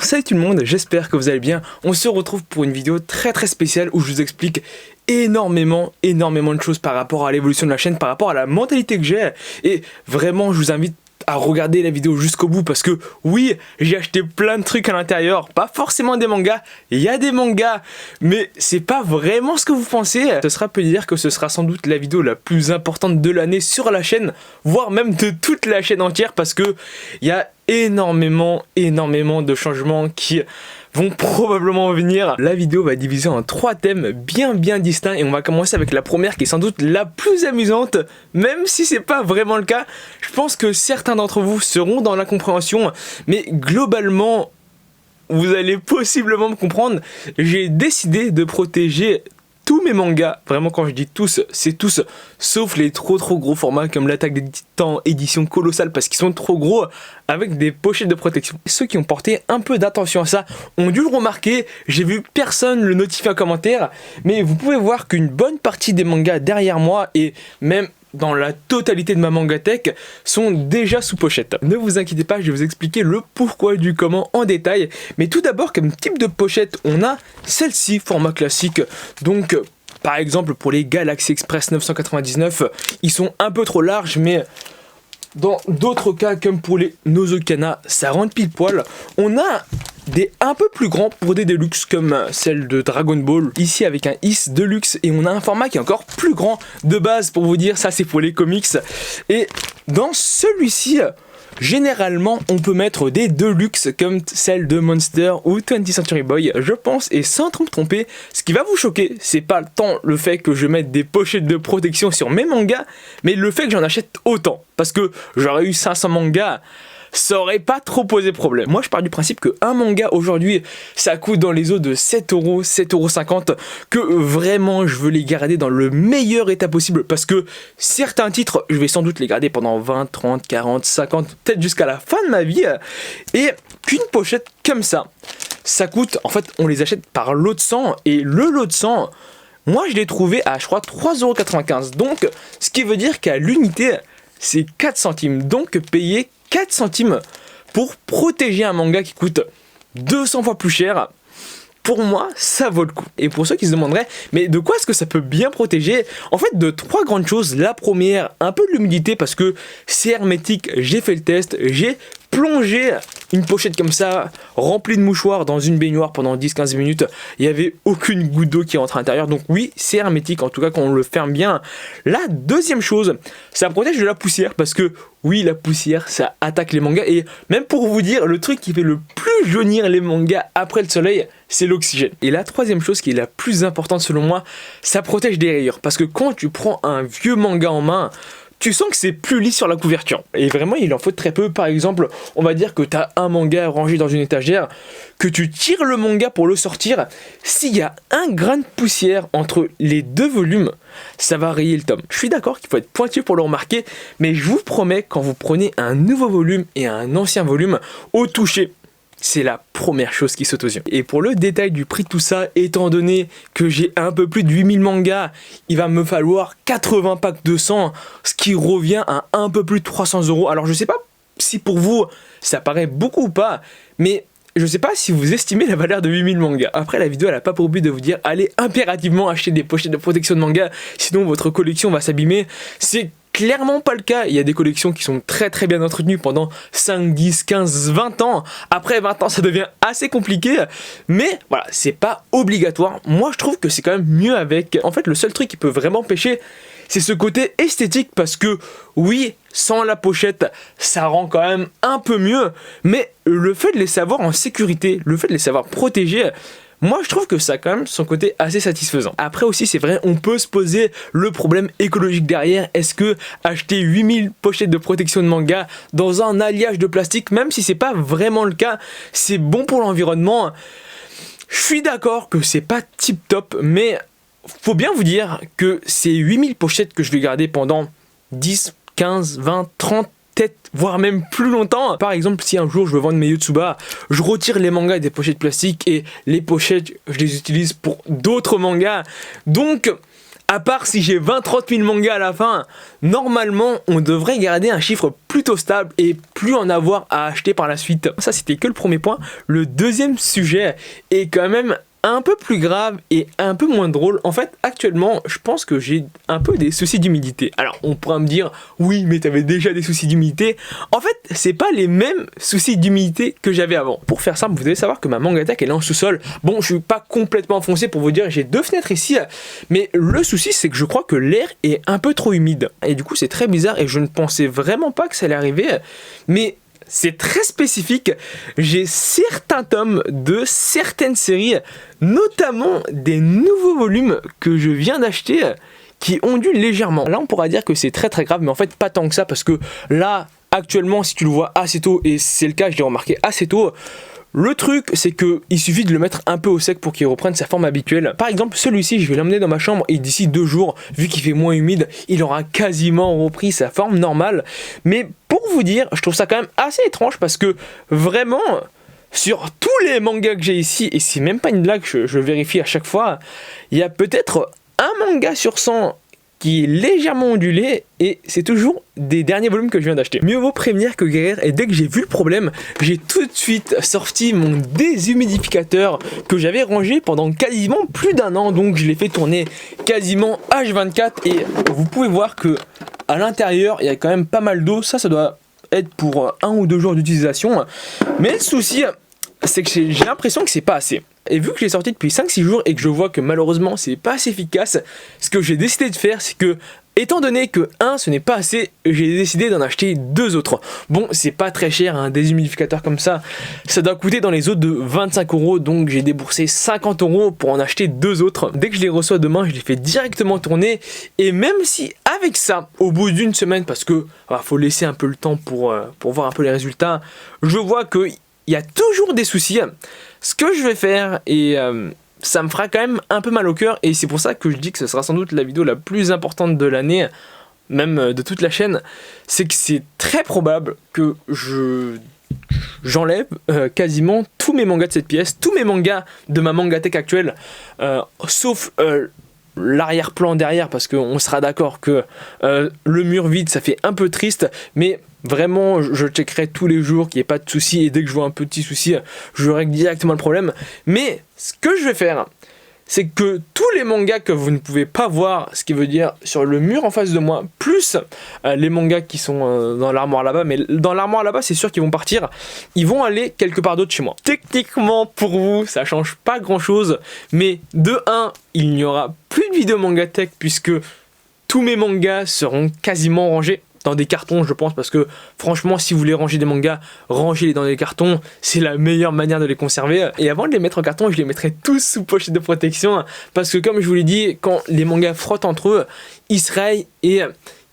salut tout le monde, j'espère que vous allez bien. On se retrouve pour une vidéo très spéciale où je vous explique énormément de choses par rapport à l'évolution de la chaîne, par rapport à la mentalité que j'ai. Et vraiment, je vous invite à regarder la vidéo jusqu'au bout parce que oui, j'ai acheté plein de trucs à l'intérieur, pas forcément des mangas, il y a des mangas, mais c'est pas vraiment ce que vous pensez. Ce sera peut dire que ce sera sans doute la vidéo la plus importante de l'année sur la chaîne, voire même de toute la chaîne entière parce que il y a énormément de changements qui vont probablement venir. La vidéo va diviser en 3 thèmes bien distincts et on va commencer avec la première qui est sans doute la plus amusante, même si c'est pas vraiment le cas. Je pense que certains d'entre vous seront dans la compréhension, mais globalement, vous allez possiblement me comprendre. J'ai décidé de protéger tous mes mangas, vraiment quand je dis tous, c'est tous, sauf les trop gros formats comme l'Attaque des Titans édition colossale parce qu'ils sont trop gros avec des pochettes de protection. Ceux qui ont porté un peu d'attention à ça ont dû le remarquer, j'ai vu personne le notifier en commentaire, mais vous pouvez voir qu'une bonne partie des mangas derrière moi et même dans la totalité de ma mangatech sont déjà sous pochette. Ne vous inquiétez pas, je vais vous expliquer le pourquoi du comment en détail. Mais tout d'abord, comme type de pochette, on a celle-ci, format classique. Donc, par exemple, pour les Galaxy Express 999, ils sont un peu trop larges, mais dans d'autres cas, comme pour les Nozokana, ça rentre pile poil. On a des un peu plus grands pour des Deluxe comme celle de Dragon Ball, ici avec un Is Deluxe, et on a un format qui est encore plus grand de base pour vous dire, ça c'est pour les comics. Et dans celui-ci, généralement on peut mettre des Deluxe comme celle de Monster ou 20th Century Boy, je pense, et sans trop me tromper, ce qui va vous choquer, c'est pas tant le fait que je mette des pochettes de protection sur mes mangas, mais le fait que j'en achète autant, parce que j'aurais eu 500 mangas, ça aurait pas trop posé problème. Moi je pars du principe que un manga aujourd'hui ça coûte dans les eaux de 7€, 7,50€, que vraiment je veux les garder dans le meilleur état possible parce que certains titres je vais sans doute les garder pendant 20, 30, 40, 50, peut-être jusqu'à la fin de ma vie, et qu'une pochette comme ça coûte, en fait on les achète par lot de 100 et le lot de 100 moi je l'ai trouvé à je crois 3,95€, donc ce qui veut dire qu'à l'unité c'est 4 centimes, donc payer 4 centimes pour protéger un manga qui coûte 200 fois plus cher, pour moi ça vaut le coup. Et pour ceux qui se demanderaient mais de quoi est-ce que ça peut bien protéger, en fait de 3 grandes choses. La première, un peu de l'humidité parce que c'est hermétique, j'ai fait le test, j'ai plongé une pochette comme ça remplie de mouchoirs dans une baignoire pendant 10-15 minutes, il n'y avait aucune goutte d'eau qui rentre à l'intérieur, donc oui c'est hermétique, en tout cas quand on le ferme bien. La deuxième chose, ça protège de la poussière parce que oui la poussière ça attaque les mangas, et même pour vous dire le truc qui fait le plus jaunir les mangas après le soleil c'est l'oxygène. Et la troisième chose qui est la plus importante selon moi, ça protège des rayures parce que quand tu prends un vieux manga en main, tu sens que c'est plus lisse sur la couverture. Et vraiment, il en faut très peu. Par exemple, on va dire que tu as un manga rangé dans une étagère, que tu tires le manga pour le sortir. S'il y a un grain de poussière entre les 2 volumes, ça va rayer le tome. Je suis d'accord qu'il faut être pointu pour le remarquer, mais je vous promets, quand vous prenez un nouveau volume et un ancien volume, au toucher, c'est la première chose qui saute aux yeux. Et pour le détail du prix de tout ça, étant donné que j'ai un peu plus de 8000 mangas, il va me falloir 80 packs de 100, ce qui revient à un peu plus de 300€. Alors je sais pas si pour vous ça paraît beaucoup ou pas, mais je sais pas si vous estimez la valeur de 8000 mangas. Après la vidéo elle a pas pour but de vous dire allez impérativement acheter des pochettes de protection de manga, sinon votre collection va s'abîmer. C'est clairement pas le cas. Il y a des collections qui sont très bien entretenues pendant 5, 10, 15, 20 ans. Après 20 ans ça devient assez compliqué, mais voilà, c'est pas obligatoire. Moi je trouve que c'est quand même mieux avec. En fait le seul truc qui peut vraiment pêcher, c'est ce côté esthétique parce que oui, sans la pochette ça rend quand même un peu mieux, mais le fait de les savoir en sécurité, le fait de les savoir protégés, moi je trouve que ça a quand même son côté assez satisfaisant. Après aussi c'est vrai, on peut se poser le problème écologique derrière. Est-ce que acheter 8000 pochettes de protection de manga dans un alliage de plastique, même si c'est pas vraiment le cas, c'est bon pour l'environnement? Je suis d'accord que c'est pas tip top, mais faut bien vous dire que ces 8000 pochettes que je vais garder pendant 10, 15, 20, 30, peut-être voire même plus longtemps. Par exemple, si un jour je veux vendre mes Yotsuba, je retire les mangas des pochettes plastiques et les pochettes je les utilise pour d'autres mangas. Donc À part si j'ai 20-30 000 mangas à la fin, normalement on devrait garder un chiffre plutôt stable et plus en avoir à acheter par la suite. Ça c'était que le premier point. Le deuxième sujet est quand même un peu plus grave et un peu moins drôle. En fait, actuellement, je pense que j'ai un peu des soucis d'humidité. Alors, on pourra me dire, oui, mais t'avais déjà des soucis d'humidité. En fait, c'est pas les mêmes soucis d'humidité que j'avais avant. Pour faire simple, vous devez savoir que ma Mangatech, elle est en sous-sol. Bon, je suis pas complètement enfoncé pour vous dire, j'ai 2 fenêtres ici, mais le souci, c'est que je crois que l'air est un peu trop humide. Et du coup, c'est très bizarre et je ne pensais vraiment pas que ça allait arriver. Mais c'est très spécifique, j'ai certains tomes de certaines séries, notamment des nouveaux volumes que je viens d'acheter, qui ondulent légèrement. Là on pourra dire que c'est très grave, mais en fait pas tant que ça, parce que là, actuellement, si tu le vois assez tôt, et c'est le cas, je l'ai remarqué assez tôt, le truc, c'est qu'il suffit de le mettre un peu au sec pour qu'il reprenne sa forme habituelle. Par exemple, celui-ci, je vais l'emmener dans ma chambre et d'ici 2 jours, vu qu'il fait moins humide, il aura quasiment repris sa forme normale. Mais pour vous dire, je trouve ça quand même assez étrange parce que vraiment, sur tous les mangas que j'ai ici, et c'est même pas une blague, je vérifie à chaque fois, il y a peut-être un manga sur 100 qui est légèrement ondulé et c'est toujours des derniers volumes que je viens d'acheter. Mieux vaut prévenir que guérir, et dès que j'ai vu le problème, j'ai tout de suite sorti mon déshumidificateur que j'avais rangé pendant quasiment plus d'1 an, donc je l'ai fait tourner quasiment H24 et vous pouvez voir que à l'intérieur il y a quand même pas mal d'eau. Ça doit être pour 1 ou 2 jours d'utilisation, mais le souci c'est que j'ai l'impression que c'est pas assez. Et vu que j'ai sorti depuis 5-6 jours et que je vois que malheureusement c'est pas assez efficace, ce que j'ai décidé de faire, c'est que, étant donné que 1 ce n'est pas assez, j'ai décidé d'en acheter 2 autres. Bon, c'est pas très cher, un déshumidificateur comme ça doit coûter dans les eaux de 25 €, donc j'ai déboursé 50 € pour en acheter 2 autres. Dès que je les reçois demain, je les fais directement tourner, et même si avec ça, au bout d'une semaine, parce que faut laisser un peu le temps pour voir un peu les résultats, je vois que il y a toujours des soucis. Ce que je vais faire, et ça me fera quand même un peu mal au cœur, et c'est pour ça que je dis que ce sera sans doute la vidéo la plus importante de l'année, même de toute la chaîne, c'est que c'est très probable que j'enlève quasiment tous mes mangas de cette pièce, tous mes mangas de ma Mangatech actuelle, sauf l'arrière-plan derrière, parce qu'on sera d'accord que le mur vide ça fait un peu triste, mais vraiment je checkerai tous les jours qu'il n'y ait pas de soucis, et dès que je vois un petit souci je règle directement le problème. Mais ce que je vais faire, c'est que tous les mangas que vous ne pouvez pas voir, ce qui veut dire sur le mur en face de moi, plus les mangas qui sont dans l'armoire là-bas, mais dans l'armoire là-bas c'est sûr qu'ils vont partir, ils vont aller quelque part d'autre chez moi. Techniquement pour vous ça change pas grand chose, mais de 1, il n'y aura plus de vidéo Mangatech puisque tous mes mangas seront quasiment rangés dans des cartons, je pense, parce que franchement si vous voulez ranger des mangas, rangez-les dans des cartons, c'est la meilleure manière de les conserver. Et avant de les mettre en carton, je les mettrai tous sous pochette de protection, parce que comme je vous l'ai dit, quand les mangas frottent entre eux, ils se rayent et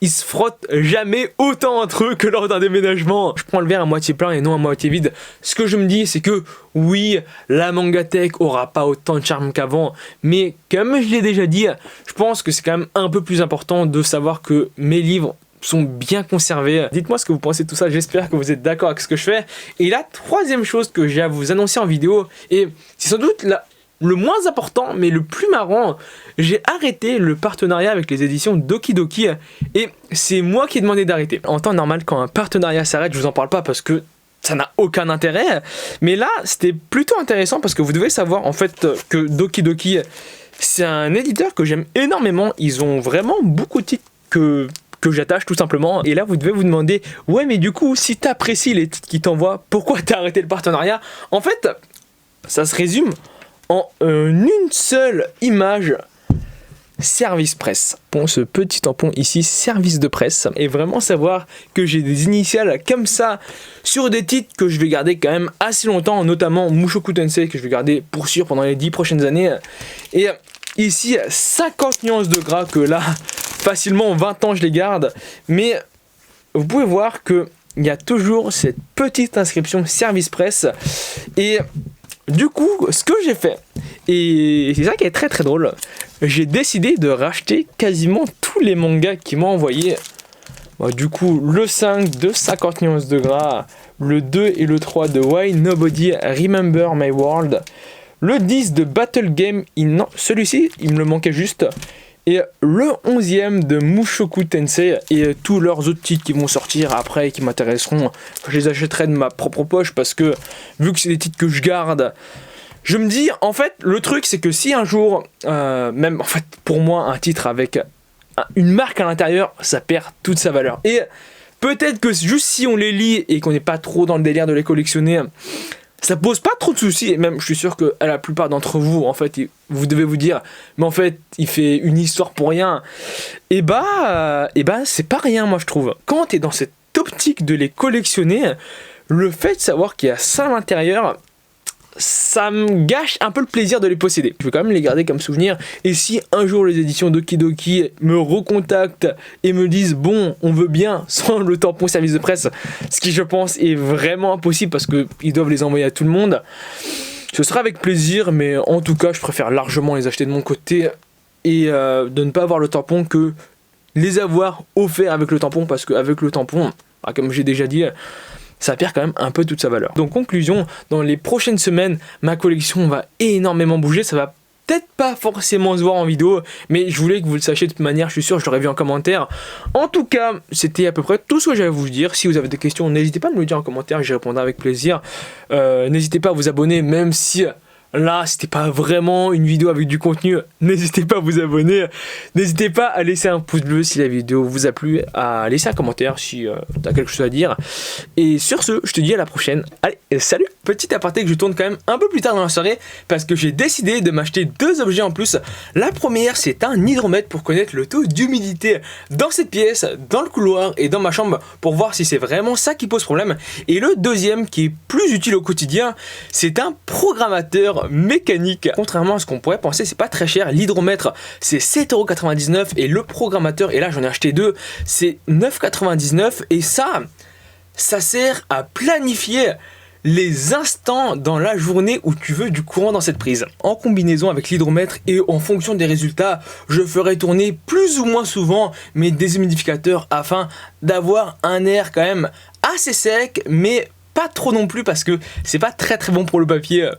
ils se frottent jamais autant entre eux que lors d'un déménagement. Je prends le verre à moitié plein et non à moitié vide. Ce que je me dis, c'est que oui, la Mangatech aura pas autant de charme qu'avant, mais comme je l'ai déjà dit, je pense que c'est quand même un peu plus important de savoir que mes livres sont bien conservés. Dites-moi ce que vous pensez de tout ça, j'espère que vous êtes d'accord avec ce que je fais. Et la troisième chose que j'ai à vous annoncer en vidéo, et c'est sans doute le moins important mais le plus marrant, j'ai arrêté le partenariat avec les éditions Doki Doki, et c'est moi qui ai demandé d'arrêter. En temps normal, quand un partenariat s'arrête, je vous en parle pas parce que ça n'a aucun intérêt, mais là c'était plutôt intéressant parce que vous devez savoir en fait que Doki Doki c'est un éditeur que j'aime énormément. Ils ont vraiment beaucoup de titres que j'attache tout simplement, et là vous devez vous demander, ouais mais du coup si t'apprécies les titres qu'ils t'envoient, pourquoi t'as arrêté le partenariat? En fait ça se résume en une seule image: service presse. Bon, ce petit tampon ici, service de presse, et vraiment savoir que j'ai des initiales comme ça sur des titres que je vais garder quand même assez longtemps, notamment Mushoku Tensei que je vais garder pour sûr pendant les 10 prochaines années, et ici 50 nuances de gras que là facilement 20 ans je les garde, mais vous pouvez voir que il y a toujours cette petite inscription service presse. Et du coup ce que j'ai fait, et c'est ça qui est très drôle, j'ai décidé de racheter quasiment tous les mangas qu'ils m'ont envoyé. Du coup le 5 de 50 nuances de gras, le 2 et le 3 de Why Nobody Remember My World, le 10 de Battle Game non, celui-ci il me le manquait juste, et le 11e de Mushoku Tensei et tous leurs autres titres qui vont sortir après et qui m'intéresseront. Je les achèterai de ma propre poche parce que vu que c'est des titres que je garde, je me dis en fait le truc c'est que si un jour, même en fait pour moi un titre avec une marque à l'intérieur, ça perd toute sa valeur. Et peut-être que juste si on les lit et qu'on n'est pas trop dans le délire de les collectionner, ça pose pas trop de soucis. Et même je suis sûr que la plupart d'entre vous en fait vous devez vous dire mais en fait il fait une histoire pour rien. Et bah c'est pas rien moi je trouve. Quand t'es dans cette optique de les collectionner, le fait de savoir qu'il y a ça à l'intérieur, ça me gâche un peu le plaisir de les posséder. Je vais quand même les garder comme souvenir. Et si un jour les éditions Doki Doki me recontactent et me disent bon, on veut bien sans le tampon service de presse, ce qui je pense est vraiment impossible parce qu'ils doivent les envoyer à tout le monde, ce sera avec plaisir. Mais en tout cas, je préfère largement les acheter de mon côté et de ne pas avoir le tampon que les avoir offerts avec le tampon, parce qu'avec le tampon, comme j'ai déjà dit, ça perd quand même un peu toute sa valeur. Donc conclusion, dans les prochaines semaines, ma collection va énormément bouger. Ça va peut-être pas forcément se voir en vidéo, mais je voulais que vous le sachiez de toute manière. Je suis sûr, je l'aurais vu en commentaire. En tout cas, c'était à peu près tout ce que j'avais à vous dire. Si vous avez des questions, n'hésitez pas à me le dire en commentaire, j'y répondrai avec plaisir. N'hésitez pas à vous abonner, même si là, c'était pas vraiment une vidéo avec du contenu. N'hésitez pas à vous abonner. N'hésitez pas à laisser un pouce bleu si la vidéo vous a plu, à laisser un commentaire si t'as quelque chose à dire. Et sur ce, je te dis à la prochaine. Allez, salut! Petit aparté que je tourne quand même un peu plus tard dans la soirée parce que j'ai décidé de m'acheter 2 objets en plus. La première, c'est un hydromètre pour connaître le taux d'humidité dans cette pièce, dans le couloir et dans ma chambre pour voir si c'est vraiment ça qui pose problème. Et le deuxième, qui est plus utile au quotidien, c'est un programmateur mécanique. Contrairement à ce qu'on pourrait penser, c'est pas très cher. L'hydromètre, c'est 7,99€ et le programmateur, et là j'en ai acheté 2, c'est 9,99€ et ça sert à planifier les instants dans la journée où tu veux du courant dans cette prise. En combinaison avec l'hydromètre et en fonction des résultats, je ferai tourner plus ou moins souvent mes déshumidificateurs afin d'avoir un air quand même assez sec, mais pas trop non plus parce que c'est pas très bon pour le papier.